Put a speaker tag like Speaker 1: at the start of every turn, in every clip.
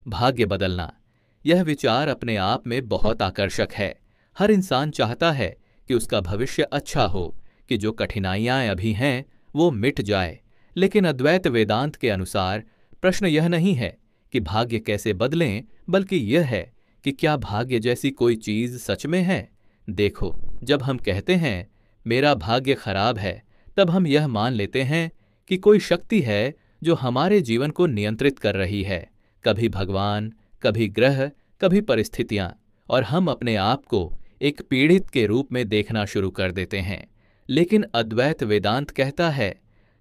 Speaker 1: भाग्य बदलना, यह विचार अपने आप में बहुत आकर्षक है। हर इंसान चाहता है कि उसका भविष्य अच्छा हो, कि जो कठिनाइयां अभी हैं वो मिट जाए। लेकिन अद्वैत वेदांत के अनुसार प्रश्न यह नहीं है कि भाग्य कैसे बदलें, बल्कि यह है कि क्या भाग्य जैसी कोई चीज सच में है। देखो, जब हम कहते हैं मेरा भाग्य खराब है, तब हम यह मान लेते हैं कि कोई शक्ति है जो हमारे जीवन को नियंत्रित कर रही है, कभी भगवान, कभी ग्रह, कभी परिस्थितियां, और हम अपने आप को एक पीड़ित के रूप में देखना शुरू कर देते हैं। लेकिन अद्वैत वेदांत कहता है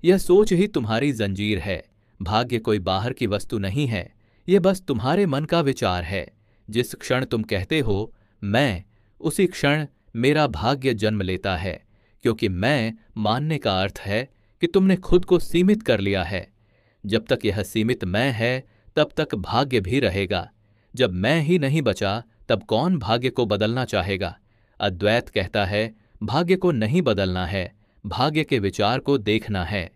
Speaker 1: यह सोच ही तुम्हारी जंजीर है। भाग्य कोई बाहर की वस्तु नहीं है, यह बस तुम्हारे मन का विचार है। जिस क्षण तुम कहते हो मैं, उसी क्षण मेरा भाग्य जन्म लेता है, क्योंकि मैं मानने का अर्थ है कि तुमने खुद को सीमित कर लिया है। जब तक यह सीमित मैं है, तब तक भाग्य भी रहेगा। जब मैं ही नहीं बचा, तब कौन भाग्य को बदलना चाहेगा। अद्वैत कहता है भाग्य को नहीं बदलना है, भाग्य के विचार को देखना है।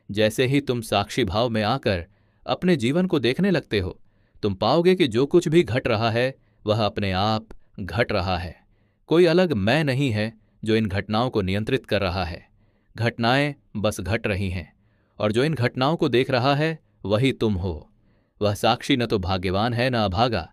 Speaker 1: जैसे ही तुम साक्षी भाव में आकर अपने जीवन को देखने लगते हो, तुम पाओगे कि जो कुछ भी घट रहा है वह अपने आप घट रहा है। कोई अलग मैं नहीं है जो इन घटनाओं को नियंत्रित कर रहा है। घटनाएं बस घट रही हैं, और जो इन घटनाओं को देख रहा है वही तुम हो। वह साक्षी न तो भाग्यवान है न अभागा,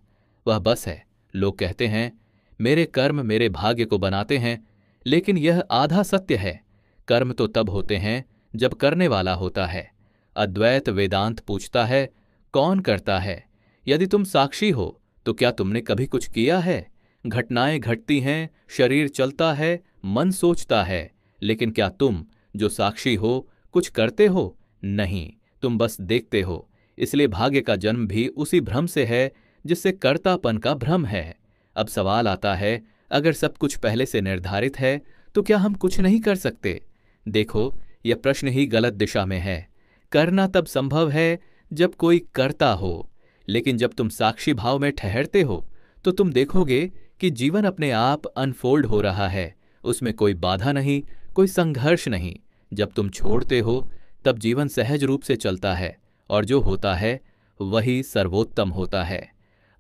Speaker 1: वह बस है। लोग कहते हैं मेरे कर्म मेरे भाग्य को बनाते हैं, लेकिन यह आधा सत्य है। कर्म तो तब होते हैं जब करने वाला होता है। अद्वैत वेदांत पूछता है कौन करता है। यदि तुम साक्षी हो तो क्या तुमने कभी कुछ किया है। घटनाएं घटती हैं, शरीर चलता है, मन सोचता है, लेकिन क्या तुम जो साक्षी हो कुछ करते हो? नहीं, तुम बस देखते हो। इसलिए भाग्य का जन्म भी उसी भ्रम से है जिससे कर्तापन का भ्रम है। अब सवाल आता है, अगर सब कुछ पहले से निर्धारित है तो क्या हम कुछ नहीं कर सकते? देखो, यह प्रश्न ही गलत दिशा में है। करना तब संभव है जब कोई करता हो, लेकिन जब तुम साक्षी भाव में ठहरते हो तो तुम देखोगे कि जीवन अपने आप अनफोल्ड हो रहा है। उसमें कोई बाधा नहीं, कोई संघर्ष नहीं। जब तुम छोड़ते हो तब जीवन सहज रूप से चलता है, और जो होता है वही सर्वोत्तम होता है।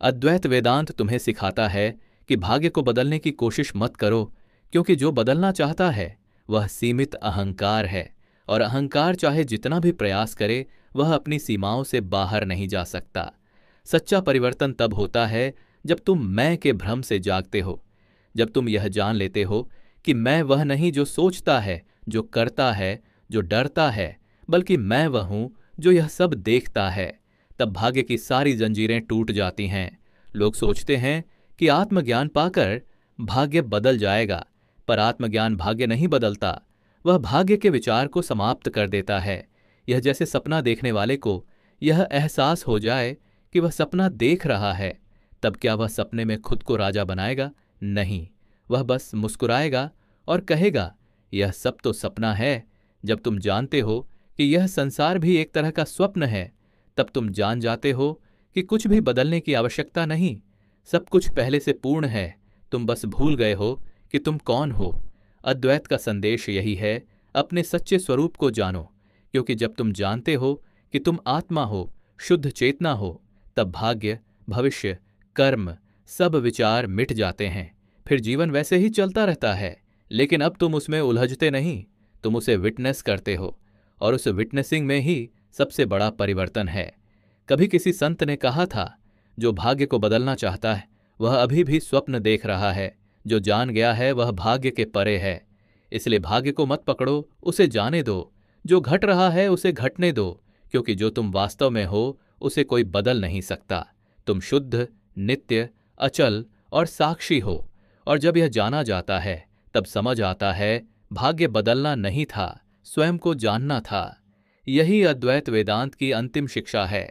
Speaker 1: अद्वैत वेदांत तुम्हें सिखाता है कि भाग्य को बदलने की कोशिश मत करो, क्योंकि जो बदलना चाहता है वह सीमित अहंकार है, और अहंकार चाहे जितना भी प्रयास करे वह अपनी सीमाओं से बाहर नहीं जा सकता। सच्चा परिवर्तन तब होता है जब तुम मैं के भ्रम से जागते हो, जब तुम यह जान लेते हो कि मैं वह नहीं जो सोचता है, जो करता है, जो डरता है, बल्कि मैं वह हूं जो यह सब देखता है। तब भाग्य की सारी जंजीरें टूट जाती हैं। लोग सोचते हैं कि आत्मज्ञान पाकर भाग्य बदल जाएगा, पर आत्मज्ञान भाग्य नहीं बदलता, वह भाग्य के विचार को समाप्त कर देता है। यह जैसे सपना देखने वाले को यह एहसास हो जाए कि वह सपना देख रहा है, तब क्या वह सपने में खुद को राजा बनाएगा? नहीं, वह बस मुस्कुराएगा और कहेगा यह सब तो सपना है। जब तुम जानते हो कि यह संसार भी एक तरह का स्वप्न है, तब तुम जान जाते हो कि कुछ भी बदलने की आवश्यकता नहीं, सब कुछ पहले से पूर्ण है। तुम बस भूल गए हो कि तुम कौन हो। अद्वैत का संदेश यही है, अपने सच्चे स्वरूप को जानो, क्योंकि जब तुम जानते हो कि तुम आत्मा हो, शुद्ध चेतना हो, तब भाग्य, भविष्य, कर्म, सब विचार मिट जाते हैं। फिर जीवन वैसे ही चलता रहता है, लेकिन अब तुम उसमें उलझते नहीं, तुम उसे विटनेस करते हो, और उस विटनेसिंग में ही सबसे बड़ा परिवर्तन है। कभी किसी संत ने कहा था, जो भाग्य को बदलना चाहता है वह अभी भी स्वप्न देख रहा है, जो जान गया है वह भाग्य के परे है। इसलिए भाग्य को मत पकड़ो, उसे जाने दो। जो घट रहा है उसे घटने दो, क्योंकि जो तुम वास्तव में हो उसे कोई बदल नहीं सकता। तुम शुद्ध, नित्य, अचल और साक्षी हो, और जब यह जाना जाता है तब समझ आता है भाग्य बदलना नहीं था, स्वयं को जानना था। यही अद्वैत वेदांत की अंतिम शिक्षा है।